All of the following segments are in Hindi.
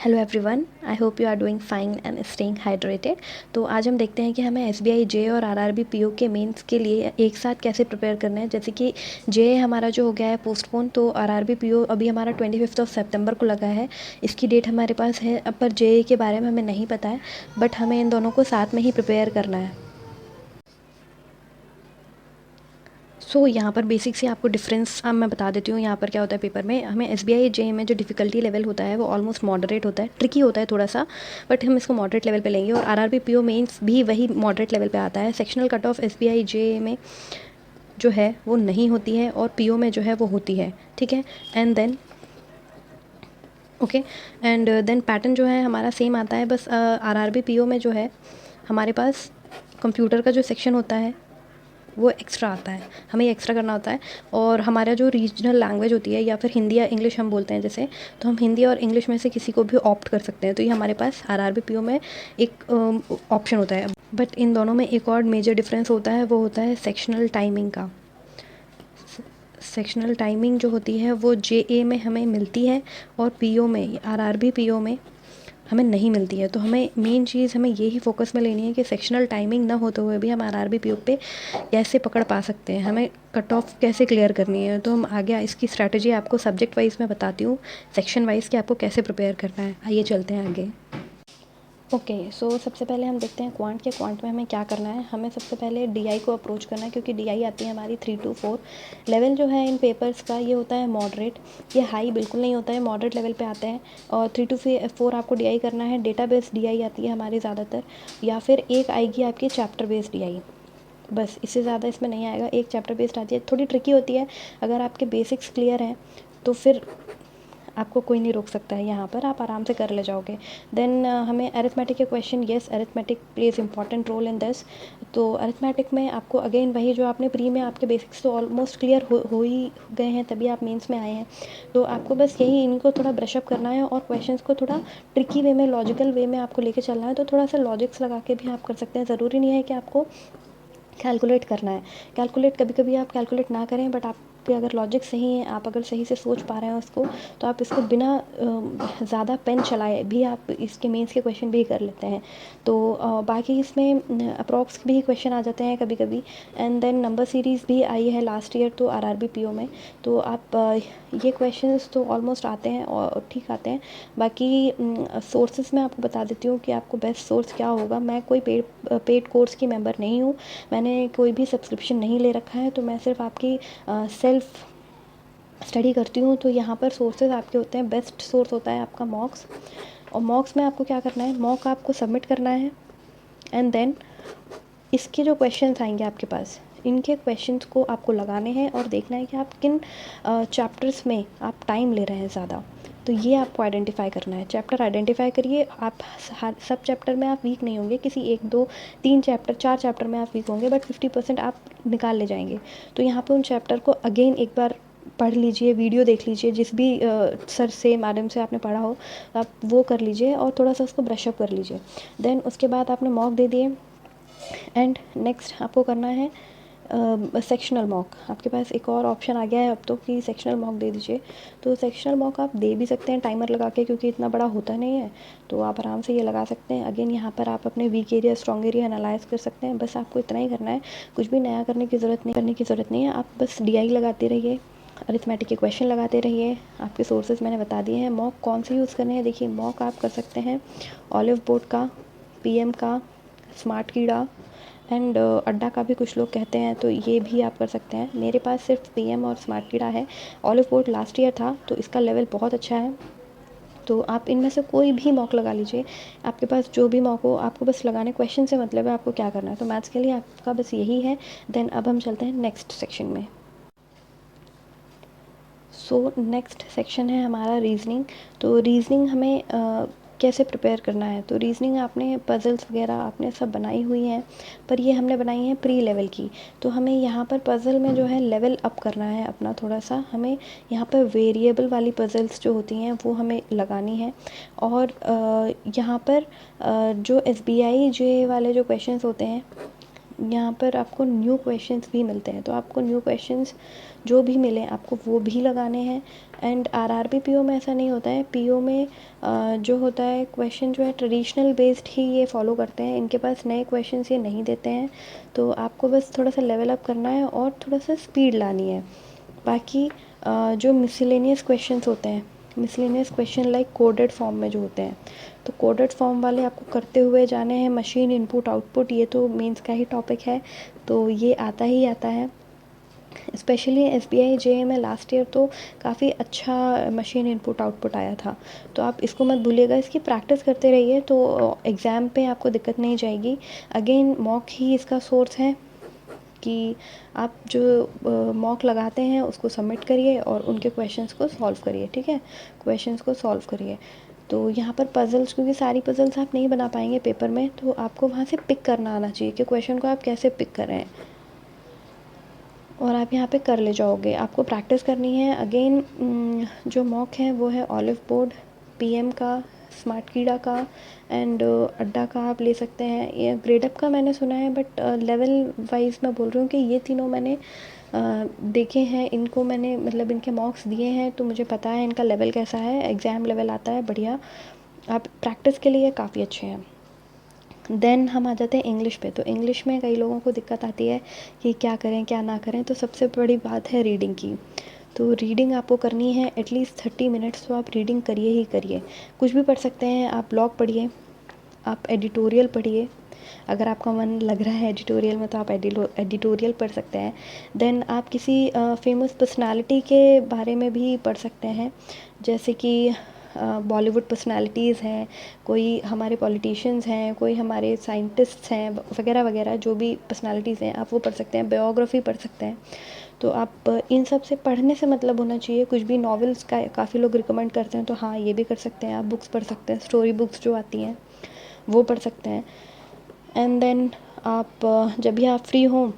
Hello everyone, I hope you are doing fine and staying hydrated. तो आज हम देखते हैं कि हमें एसबीआई जे और आरआरबी पीओ के मेंस के लिए एक साथ कैसे प्रिपेयर करना है। जैसे कि जे हमारा जो हो गया है पोस्टपोन, तो आरआरबी पीओ अभी हमारा 25 सितंबर को लगा है। इसकी डेट हमारे पास है, अब पर जे के बारे में हमें नहीं पता है, बट हमें इन दोनों को साथ में ही प्रिपेयर करना है। यहाँ पर बेसिक से आपको डिफरेंस अब मैं बता देती हूँ। यहाँ पर क्या होता है, पेपर में हमें एसबीआई जे में जो डिफ़िकल्टी लेवल होता है वो ऑलमोस्ट मॉडरेट होता है, ट्रिकी होता है थोड़ा सा, बट हम इसको मॉडरेट लेवल पे लेंगे। और आरआरबी पीओ मेंस भी वही मॉडरेट लेवल पे आता है। सेक्शनल कट ऑफ एसबीआई जे में जो है वो नहीं होती है और पीओ में जो है वो होती है, ठीक है। And then okay, and then pattern जो है हमारा सेम आता है, बस आरआरबी पीओ में जो है हमारे पास कंप्यूटर का जो सेक्शन होता है वो एक्स्ट्रा आता है, हमें ये एक्स्ट्रा करना होता है। और हमारा जो रीजनल लैंग्वेज होती है, या फिर हिंदी या इंग्लिश हम बोलते हैं जैसे, तो हम हिंदी और इंग्लिश में से किसी को भी ऑप्ट कर सकते हैं। तो ये हमारे पास आरआरबी पीओ में एक ऑप्शन होता है। बट इन दोनों में एक और मेजर डिफरेंस होता है, वो होता है सेक्शनल टाइमिंग का। सेक्शनल टाइमिंग जो होती है वो जे में हमें मिलती है और पीओ में, आरआरबी पीओ में हमें नहीं मिलती है। तो हमें मेन चीज़ हमें यही फोकस में लेनी है कि सेक्शनल टाइमिंग ना होते हुए भी हम आरआरबी पीओ पे कैसे पकड़ पा सकते हैं, हमें कट ऑफ कैसे क्लियर करनी है। तो हम आगे इसकी स्ट्रैटेजी आपको सब्जेक्ट वाइज में बताती हूँ, सेक्शन वाइज कि आपको कैसे प्रिपेयर करना है। आइए चलते हैं आगे। ओके, सो सबसे पहले हम देखते हैं क्वांट के। क्वांट में हमें क्या करना है, हमें सबसे पहले डीआई को अप्रोच करना है, क्योंकि डीआई आती है हमारी 3 to 4 लेवल जो है इन पेपर्स का, ये होता है मॉडरेट। ये हाई बिल्कुल नहीं होता है, मॉडरेट लेवल पे आते हैं। और 3 to 4 आपको डीआई करना है। डेटाबेस डीआई आती है हमारी ज़्यादातर, या फिर एक आएगी आपकी चैप्टर बेस्ड डीआई, बस इससे ज़्यादा इसमें नहीं आएगा। एक चैप्टर बेस्ड आती है, थोड़ी ट्रिकी होती है। अगर आपके बेसिक्स क्लियर हैं तो फिर आपको कोई नहीं रोक सकता है, यहाँ पर आप आराम से कर ले जाओगे। देन हमें अरिथमेटिक के question, yes arithmetic plays important role in this. तो अरिथमेटिक में आपको अगेन वही जो आपने प्री में आपके बेसिक्स तो ऑलमोस्ट क्लियर हो ही गए हैं, तभी आप मेंस में आए हैं। तो आपको बस यही इनको थोड़ा ब्रशअप करना है और क्वेश्चंस को थोड़ा ट्रिकी वे में, लॉजिकल वे में आपको लेके चलना है। तो थोड़ा सा लॉजिक्स लगा के भी आप कर सकते हैं, ज़रूरी नहीं है कि आपको कैलकुलेट करना है। कैलकुलेट कभी कभी आप कैलकुलेट ना करें, बट आप पे अगर लॉजिक सही है, आप अगर सही से सोच पा रहे हैं उसको, तो आप इसको बिना ज़्यादा पेन चलाए भी आप इसके मेंस के क्वेश्चन भी कर लेते हैं। तो बाकी इसमें अप्रॉक्स भी क्वेश्चन आ जाते हैं कभी कभी। एंड देन नंबर सीरीज़ भी आई है लास्ट ईयर तो आरआरबी पीओ में। तो आप ये क्वेश्चंस तो ऑलमोस्ट आते हैं और ठीक आते हैं। बाकी सोर्सेज मैं आपको बता देती हूँ कि आपको बेस्ट सोर्स क्या होगा। मैं कोई पेड कोर्स की मेंबर नहीं हूँ, मैंने कोई भी सब्सक्रिप्शन नहीं ले रखा है, तो मैं सिर्फ आपकी सेल्फ स्टडी करती हूँ। तो यहाँ पर सोर्सेज आपके होते हैं, बेस्ट सोर्स होता है आपका मॉक्स। और मॉक्स में आपको क्या करना है, मॉक आपको सबमिट करना है। एंड देन इसके जो क्वेश्चंस आएंगे आपके पास, इनके क्वेश्चंस को आपको लगाने हैं और देखना है कि आप किन चैप्टर्स में आप टाइम ले रहे हैं ज़्यादा। तो ये आपको आइडेंटिफाई करना है, चैप्टर आइडेंटिफाई करिए। आप सब चैप्टर में आप वीक नहीं होंगे, किसी 1 2 3 चैप्टर 4 चैप्टर में आप वीक होंगे, बट 50% आप निकाल ले जाएंगे। तो यहाँ पे उन चैप्टर को अगेन एक बार पढ़ लीजिए, वीडियो देख लीजिए, जिस भी सर से मैडम से आपने पढ़ा हो आप वो कर लीजिए और थोड़ा सा उसको ब्रशअप कर लीजिए। देन उसके बाद आपने मॉक दे दिए। एंड नेक्स्ट आपको करना है सेक्शनल मॉक। आपके पास एक और ऑप्शन आ गया है अब तो कि सेक्शनल मॉक दे दीजिए। तो सेक्शनल मॉक आप दे भी सकते हैं टाइमर लगा के, क्योंकि इतना बड़ा होता नहीं है, तो आप आराम से ये लगा सकते हैं। अगेन यहाँ पर आप अपने weak area strong area analyse कर सकते हैं। बस आपको इतना ही करना है, कुछ भी नया करने की ज़रूरत नहीं है। आप बस डीआई लगाते रहिए, अरिथमेटिक के क्वेश्चन लगाते रहिए। आपके सोर्सेज मैंने बता दिए हैं। मॉक कौन से यूज़ करने हैं, देखिए मॉक आप कर सकते हैं ऑलिव बोर्ड का, पीएम का, स्मार्ट कीड़ा एंड अड्डा का भी कुछ लोग कहते हैं, तो ये भी आप कर सकते हैं। मेरे पास सिर्फ पीएम और स्मार्ट कीड़ा है। ऑलिव बोर्ड लास्ट ईयर था तो इसका लेवल बहुत अच्छा है। तो आप इनमें से कोई भी मॉक लगा लीजिए, आपके पास जो भी मॉक हो, आपको बस लगाने क्वेश्चन से मतलब है आपको क्या करना है। तो मैथ्स के लिए आपका बस यही है। देन अब हम चलते हैं नेक्स्ट सेक्शन में। नेक्स्ट सेक्शन है हमारा रीजनिंग। तो रीजनिंग हमें कैसे प्रिपेयर करना है, तो रीजनिंग आपने पज़ल्स वगैरह आपने सब बनाई हुई हैं, पर ये हमने बनाई है प्री लेवल की। तो हमें यहाँ पर पज़ल में जो है लेवल अप करना है अपना थोड़ा सा। हमें यहाँ पर वेरिएबल वाली पज़ल्स जो होती हैं वो हमें लगानी है। और यहाँ पर जो एसबीआई जे वाले जो क्वेश्चंस होते हैं, यहाँ पर आपको न्यू क्वेश्चंस भी मिलते हैं। तो आपको न्यू क्वेश्चंस जो भी मिले आपको वो भी लगाने हैं। एंड आरआरबी पीओ में ऐसा नहीं होता है। पीओ में जो होता है क्वेश्चन जो है ट्रेडिशनल बेस्ड ही ये फॉलो करते हैं, इनके पास नए क्वेश्चंस ये नहीं देते हैं। तो आपको बस थोड़ा सा लेवल अप करना है और थोड़ा सा स्पीड लानी है। बाकी जो मिसलेनियस क्वेश्चंस होते हैं, miscellaneous question like coded form में जो होते हैं, तो कोडेड फॉर्म वाले आपको करते हुए जाने हैं। मशीन इनपुट आउटपुट, ये तो मेंस का ही टॉपिक है, तो ये आता ही आता है। स्पेशली एसबीआई जेईई में लास्ट ईयर तो काफ़ी अच्छा मशीन इनपुट आउटपुट आया था, तो आप इसको मत भूलिएगा, इसकी प्रैक्टिस करते रहिए तो एग्ज़ाम पे आपको दिक्कत नहीं जाएगी। अगेन मॉक ही इसका सोर्स है कि आप जो मॉक लगाते हैं उसको सबमिट करिए और उनके क्वेश्चंस को सॉल्व करिए, ठीक है, क्वेश्चंस को सॉल्व करिए। तो यहाँ पर पज़ल्स, क्योंकि सारी पज़ल्स आप नहीं बना पाएंगे पेपर में, तो आपको वहाँ से पिक करना आना चाहिए कि क्वेश्चन को आप कैसे पिक कर रहे हैं, और आप यहाँ पे कर ले जाओगे। आपको प्रैक्टिस करनी है। अगेन जो मॉक है वो है ऑलिव बोर्ड, पीएम का, स्मार्ट कीड़ा का एंड अड्डा का आप ले सकते हैं। ये ग्रेडअप का मैंने सुना है, बट लेवल वाइज मैं बोल रही हूँ कि ये तीनों मैंने देखे हैं, इनको मैंने मतलब इनके मॉक्स दिए हैं, तो मुझे पता है इनका लेवल कैसा है। एग्ज़ाम लेवल आता है बढ़िया, आप प्रैक्टिस के लिए काफ़ी अच्छे हैं। देन हम आ जाते हैं इंग्लिश पे। तो इंग्लिश में कई लोगों को दिक्कत आती है कि क्या करें क्या ना करें, तो सबसे बड़ी बात है रीडिंग की। तो रीडिंग आपको करनी है एटलीस्ट 30 मिनट्स, तो आप रीडिंग करिए ही करिए। कुछ भी पढ़ सकते हैं आप, ब्लॉग पढ़िए, आप एडिटोरियल पढ़िए, अगर आपका मन लग रहा है एडिटोरियल में तो आप एडिटोरियल पढ़ सकते हैं। देन आप किसी फेमस पर्सनालिटी के बारे में भी पढ़ सकते हैं, जैसे कि बॉलीवुड पर्सनालिटीज़ हैं, कोई हमारे पॉलिटिशियंस हैं, कोई हमारे साइंटिस्ट्स हैं, वगैरह वगैरह जो भी पर्सनालिटीज़ हैं आप वो पढ़ सकते हैं, बायोग्राफी पढ़ सकते हैं। तो आप इन सब से पढ़ने से मतलब होना चाहिए। कुछ भी नॉवेल्स का काफ़ी लोग रिकमेंड करते हैं, तो हाँ ये भी कर सकते हैं। आप बुक्स पढ़ सकते हैं, स्टोरी बुक्स जो आती हैं वो पढ़ सकते हैं। एंड देन आप जब भी आप फ्री हों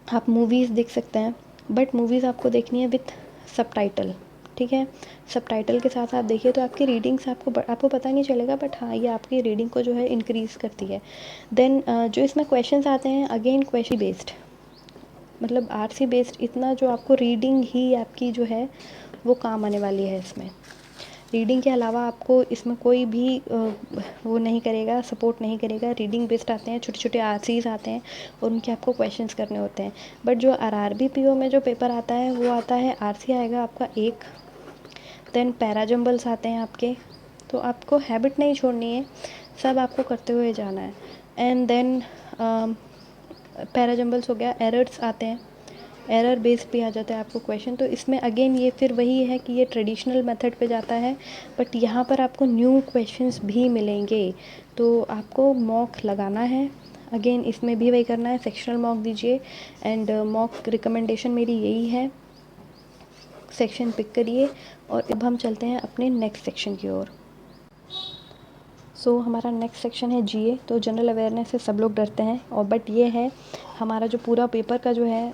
आप मूवीज़ देख सकते हैं, बट मूवीज़ आपको देखनी है विथ सबटाइटल, ठीक है। सबटाइटल के साथ आप देखिए तो आपकी रीडिंग से आपको पता नहीं चलेगा, बट हाँ ये आपकी रीडिंग को जो है इंक्रीज़ करती है। देन जो इसमें क्वेश्चंस आते हैं अगेन क्वेश्चन बेस्ड, मतलब आरसी बेस्ड, इतना जो आपको रीडिंग ही आपकी जो है वो काम आने वाली है इसमें। रीडिंग के अलावा आपको इसमें कोई भी वो नहीं करेगा, सपोर्ट नहीं करेगा। रीडिंग बेस्ड आते हैं, छोटे छोटे आरसीज आते हैं और उनके आपको क्वेश्चंस करने होते हैं। बट जो आरआरबी पीओ में जो पेपर आता है वो आता है, आरसी आएगा आपका एक, देन पैराजम्बल्स आते हैं आपके। तो आपको हैबिट नहीं छोड़नी है, सब आपको करते हुए जाना है। एंड देन पैराजम्बल्स हो गया, एरर्स आते हैं, एरर बेस्ड भी आ जाता है आपको क्वेश्चन। तो इसमें अगेन ये फिर वही है कि ये ट्रेडिशनल मेथड पे जाता है, बट यहाँ पर आपको न्यू क्वेश्चंस भी मिलेंगे, तो आपको मॉक लगाना है। अगेन इसमें भी वही करना है, सेक्शनल मॉक दीजिए। एंड मॉक रिकमेंडेशन मेरी यही है, सेक्शन पिक करिए। और अब हम चलते हैं अपने नेक्स्ट सेक्शन की ओर। हमारा नेक्स्ट सेक्शन है जीए। तो जनरल अवेयरनेस से सब लोग डरते हैं, और बट ये है हमारा जो पूरा पेपर का जो है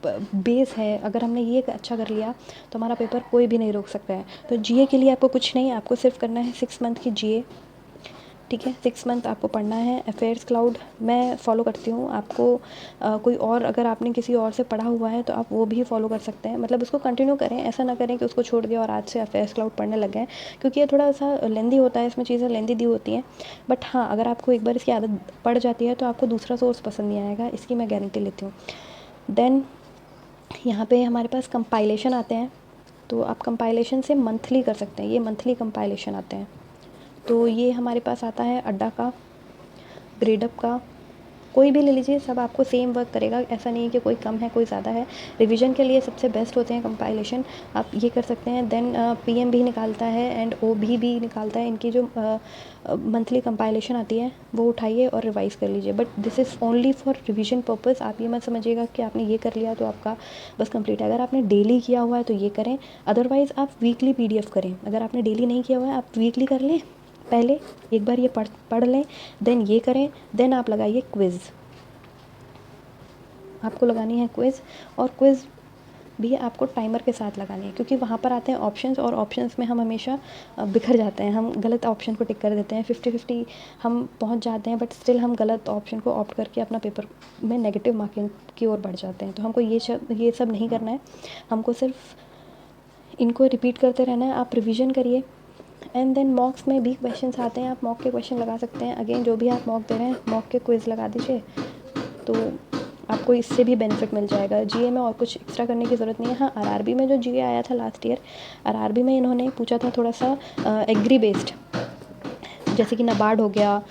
बेस है। अगर हमने ये अच्छा कर लिया तो हमारा पेपर कोई भी नहीं रोक सकता है। तो जीए के लिए आपको कुछ नहीं, आपको सिर्फ करना है 6 मंथ की जीए, ठीक है। 6 मंथ आपको पढ़ना है। अफेयर्स क्लाउड मैं फ़ॉलो करती हूँ, आपको कोई और अगर आपने किसी और से पढ़ा हुआ है तो आप वो भी फॉलो कर सकते हैं, मतलब उसको कंटिन्यू करें, ऐसा ना करें कि उसको छोड़ दिया और आज से अफेयर्स क्लाउड पढ़ने लग गए, क्योंकि ये थोड़ा सा लेंदी होता है, इसमें चीज़ें लेंदी दी होती हैं। बट हाँ, अगर आपको एक बार इसकी आदत पड़ जाती है तो आपको दूसरा सोर्स पसंद नहीं आएगा, इसकी मैं गारंटी लेती हूँ। देन यहाँ पे हमारे पास कंपाइलेशन आते हैं, तो आप कंपाइलेशन से मंथली कर सकते हैं, ये मंथली कंपाइलेशन आते हैं। तो ये हमारे पास आता है अड्डा का, ग्रेडअप का, कोई भी ले लीजिए, सब आपको सेम वर्क करेगा, ऐसा नहीं है कि कोई कम है कोई ज़्यादा है। रिवीजन के लिए सबसे बेस्ट होते हैं कंपाइलेशन, आप ये कर सकते हैं। देन पीएम भी निकालता है एंड ओबी भी निकालता है, इनकी जो मंथली कंपाइलेशन आती है वो उठाइए और रिवाइज़ कर लीजिए। But this is only for revision purpose, आप ये मत समझिएगा कि आपने ये कर लिया तो आपका बस कंप्लीट है। अगर आपने डेली किया हुआ है तो ये करें, अदरवाइज़ आप वीकली पीडीएफ करें। अगर आपने डेली नहीं किया हुआ है आप वीकली कर लें, पहले एक बार ये पढ़ लें, देन ये करें, देन आप लगाइए क्विज़, आपको लगानी है क्विज़। और क्विज़ भी आपको टाइमर के साथ लगानी है, क्योंकि वहाँ पर आते हैं ऑप्शंस, और ऑप्शंस में हम हमेशा बिखर जाते हैं, हम गलत ऑप्शन को टिक कर देते हैं, 50-50 हम पहुँच जाते हैं, बट स्टिल हम गलत ऑप्शन को ऑप्ट करके अपना पेपर में नेगेटिव मार्किंग की ओर बढ़ जाते हैं। तो हमको ये सब नहीं करना है, हमको सिर्फ इनको रिपीट करते रहना है, आप रिवीजन करिए। एंड देन मॉक्स में भी क्वेश्चंस आते हैं, आप मॉक के क्वेश्चन लगा सकते हैं। अगेन जो भी आप मॉक दे रहे हैं, मॉक के क्विज़ लगा दीजिए, तो आपको इससे भी बेनिफिट मिल जाएगा। जीए में और कुछ एक्स्ट्रा करने की ज़रूरत नहीं है। हाँ, आरआरबी में जो जीए आया था लास्ट ईयर, आरआरबी में इन्होंने पूछा था थोड़ा सा एग्री बेस्ड, जैसे कि नाबार्ड हो गया,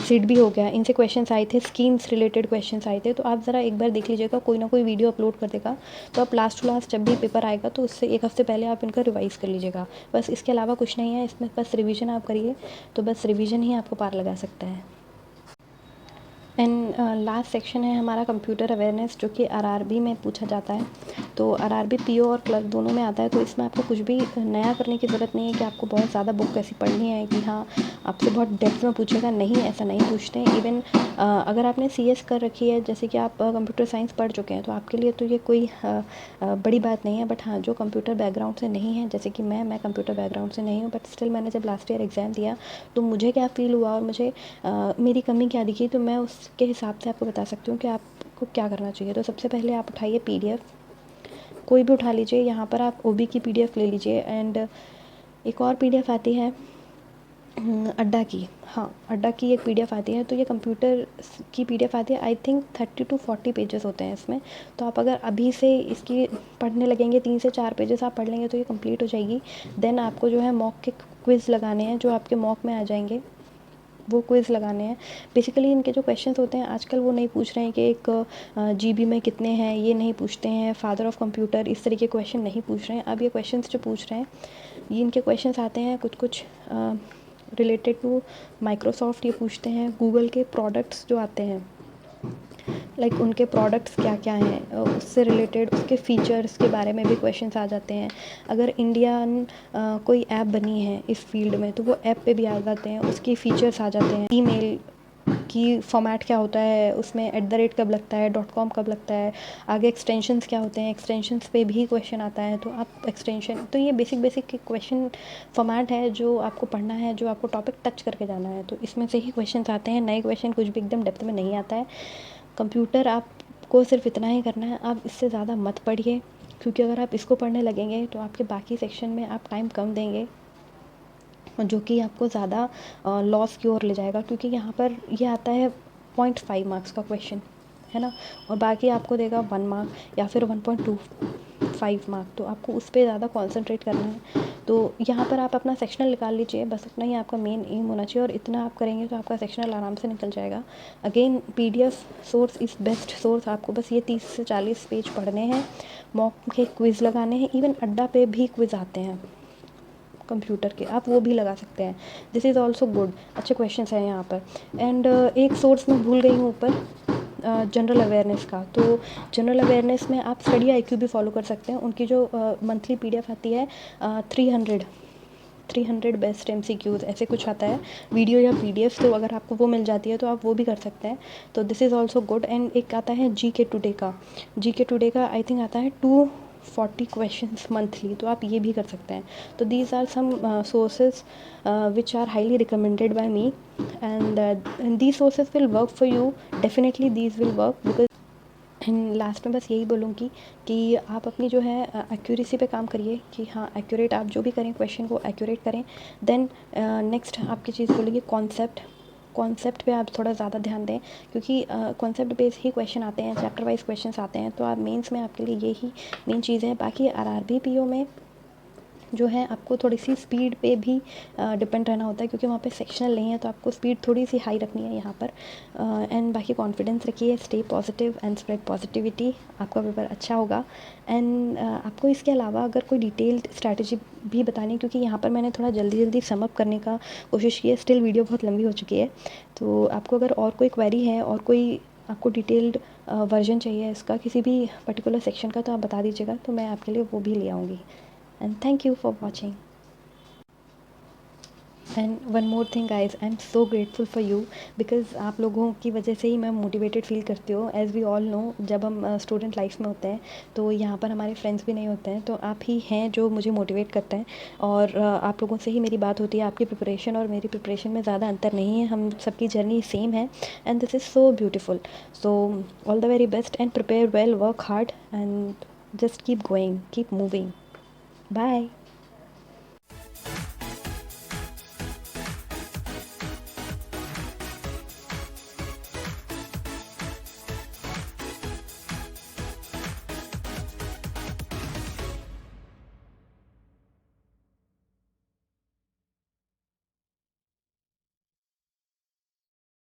सिडबी हो गया, इनसे क्वेश्चंस आए थे, स्कीम्स रिलेटेड क्वेश्चंस आए थे। तो आप ज़रा एक बार देख लीजिएगा, कोई ना कोई वीडियो अपलोड कर देगा, तो आप लास्ट टू लास्ट जब भी पेपर आएगा तो उससे एक हफ्ते पहले आप इनका रिवाइज़ कर लीजिएगा। बस इसके अलावा कुछ नहीं है इसमें, बस रिवीजन आप करिए, तो बस रिवीजन ही आपको पार लगा सकता है। एंड लास्ट सेक्शन है हमारा कंप्यूटर अवेयरनेस, जो कि आरआरबी में पूछा जाता है। तो आरआरबी पीओ और क्लर्क दोनों में आता है, तो इसमें आपको कुछ भी नया करने की ज़रूरत नहीं है कि आपको बहुत ज़्यादा बुक ऐसी पढ़नी है कि हाँ आपसे बहुत डेप्थ में पूछेगा। नहीं, ऐसा नहीं पूछते हैं। इवन अगर आपने सीएस कर रखी है, जैसे कि आप कंप्यूटर साइंस पढ़ चुके हैं, तो आपके लिए तो ये कोई बड़ी बात नहीं है। बट हाँ, जो कंप्यूटर बैकग्राउंड से नहीं है, जैसे कि मैं कंप्यूटर बैकग्राउंड से नहीं हूँ, बट स्टिल मैंने जब लास्ट ईयर एग्ज़ाम दिया तो मुझे क्या फ़ील हुआ और मुझे मेरी कमी क्या दिखी, तो मैं उसके हिसाब से आपको बता सकती हूँ कि आपको क्या करना चाहिए। तो सबसे पहले आप उठाइए पीडीएफ, कोई भी उठा लीजिए। यहाँ पर आप ओबी की पीडीएफ ले लीजिए। एंड एक और पीडीएफ आती है अड्डा की, हाँ अड्डा की एक पीडीएफ आती है। तो ये कंप्यूटर की पीडीएफ आती है, आई थिंक 30 to 40 पेजेस होते हैं इसमें। तो आप अगर अभी से इसकी पढ़ने लगेंगे, 3 से 4 पेजेस आप पढ़ लेंगे तो ये कंप्लीट हो जाएगी। देन आपको जो है मॉक के क्विज़ लगाने हैं, जो आपके मॉक में आ जाएंगे वो क्विज़ लगाने हैं। बेसिकली इनके जो क्वेश्चंस होते हैं आजकल, वो नहीं पूछ रहे हैं कि एक जीबी में कितने हैं, ये नहीं पूछते हैं। फादर ऑफ कंप्यूटर, इस तरीके क्वेश्चन नहीं पूछ रहे हैं। अब ये क्वेश्चंस जो पूछ रहे हैं, ये इनके क्वेश्चंस आते हैं कुछ कुछ रिलेटेड टू माइक्रोसॉफ्ट, ये पूछते हैं। गूगल के प्रोडक्ट्स जो आते हैं, लाइक उनके प्रोडक्ट्स क्या क्या हैं, उससे रिलेटेड उसके फ़ीचर्स के बारे में भी क्वेश्चंस आ जाते हैं। अगर इंडियन कोई ऐप बनी है इस फील्ड में, तो वो ऐप पे भी आ जाते हैं, उसकी फ़ीचर्स आ जाते हैं। ईमेल की फॉर्मेट क्या होता है, उसमें @ कब लगता है, .com कब लगता है, आगे एक्सटेंशंस क्या होते हैं, एक्सटेंशंस पे भी क्वेश्चन आता है। तो आप एक्सटेंशन, तो ये बेसिक क्वेश्चन फॉर्मेट है जो आपको पढ़ना है, जो आपको टॉपिक टच करके जाना है। तो इसमें से ही क्वेश्चन आते हैं, नए क्वेश्चन कुछ भी एकदम डेप्थ में नहीं आता है। कंप्यूटर आपको सिर्फ इतना ही करना है, आप इससे ज़्यादा मत पढ़िए, क्योंकि अगर आप इसको पढ़ने लगेंगे तो आपके बाकी सेक्शन में आप टाइम कम देंगे, जो कि आपको ज़्यादा लॉस की ओर ले जाएगा। क्योंकि यहाँ पर ये आता है 0.5 मार्क्स का क्वेश्चन, है ना, और बाकी आपको देगा 1 मार्क या फिर 1.25 मार्क। तो आपको उस पर ज़्यादा कॉन्सेंट्रेट करना है। तो यहाँ पर आप अपना सेक्शनल निकाल लीजिए, बस इतना ही आपका मेन एम होना चाहिए, और इतना आप करेंगे तो आपका सेक्शनल आराम से निकल जाएगा। Again PDF source is best source. आपको बस ये 30 से 40 पेज पढ़ने हैं, मॉक के क्विज़ लगाने हैं। इवन अड्डा पे भी क्विज़ आते हैं कंप्यूटर के, आप वो भी लगा सकते हैं। दिस इज़ ऑल्सो गुड, अच्छे क्वेश्चंस हैं यहाँ पर। एंड एक सोर्स मैं भूल गई हूँ ऊपर, जनरल अवेयरनेस का। तो जनरल अवेयरनेस में आप स्टडी आईक्यू भी फॉलो कर सकते हैं। उनकी जो मंथली पीडीएफ आती है 300 बेस्ट एमसीक्यूज़ ऐसे कुछ आता है, वीडियो या पीडीएफ। तो अगर आपको वो मिल जाती है तो आप वो भी कर सकते हैं। तो this is also good. And एक आता है जीके टुडे का आई थिंक आता है 240 क्वेश्चंस मंथली, तो आप ये भी कर सकते हैं। तो these are some sources which are highly recommended by me, and these sources will work for you, definitely these will work. Because and last में बस यही बोलूँगी कि आप अपनी जो है एक्यूरेसी पे काम करिए, कि हाँ एक्यूरेट आप जो भी करें क्वेश्चन को एक्यूरेट करें। देन नेक्स्ट आपकी चीज़ बोलेगी कॉन्सेप्ट पे आप थोड़ा ज़्यादा ध्यान दें, क्योंकि कॉन्सेप्ट बेस्ड ही क्वेश्चन आते हैं, चैप्टर वाइज क्वेश्चंस आते हैं। तो आप मेंस में आपके लिए यही मेन चीज़ है। बाकी आरआरबी पीओ में जो है आपको थोड़ी सी स्पीड पे भी डिपेंड रहना होता है, क्योंकि वहाँ पे सेक्शनल नहीं है, तो आपको स्पीड थोड़ी सी हाई रखनी है यहाँ पर। एंड बाकी कॉन्फिडेंस रखिए, stay positive and spread positivity, आपका पेपर अच्छा होगा। एंड आपको इसके अलावा अगर कोई डिटेल्ड स्ट्रैटेजी भी बतानी, क्योंकि यहाँ पर मैंने थोड़ा जल्दी सम अप करने का कोशिश की है, स्टिल वीडियो बहुत लंबी हो चुकी है। तो आपको अगर और कोई क्वेरी है और कोई आपको डिटेल्ड वर्जन चाहिए इसका किसी भी पर्टिकुलर सेक्शन का, तो आप बता दीजिएगा, तो मैं आपके लिए वो भी ले आऊँगी। And thank you for watching. And one more thing guys, I'm so grateful for you, because आप लोगों की वजह से ही मैं मोटिवेटेड फील करती हूँ। एज़ वी ऑल नो, जब हम स्टूडेंट लाइफ में होते हैं तो यहाँ पर हमारे फ्रेंड्स भी नहीं होते हैं, तो आप ही हैं जो मुझे मोटिवेट करते हैं। और आप लोगों से ही मेरी बात होती है। आपकी प्रिपरेशन और मेरी प्रिपरेशन में ज़्यादा अंतर नहीं है, हम सबकी जर्नी सेम है, and this is so beautiful. So all the very best, and prepare well, work hard, and just keep going, keep moving. Bye.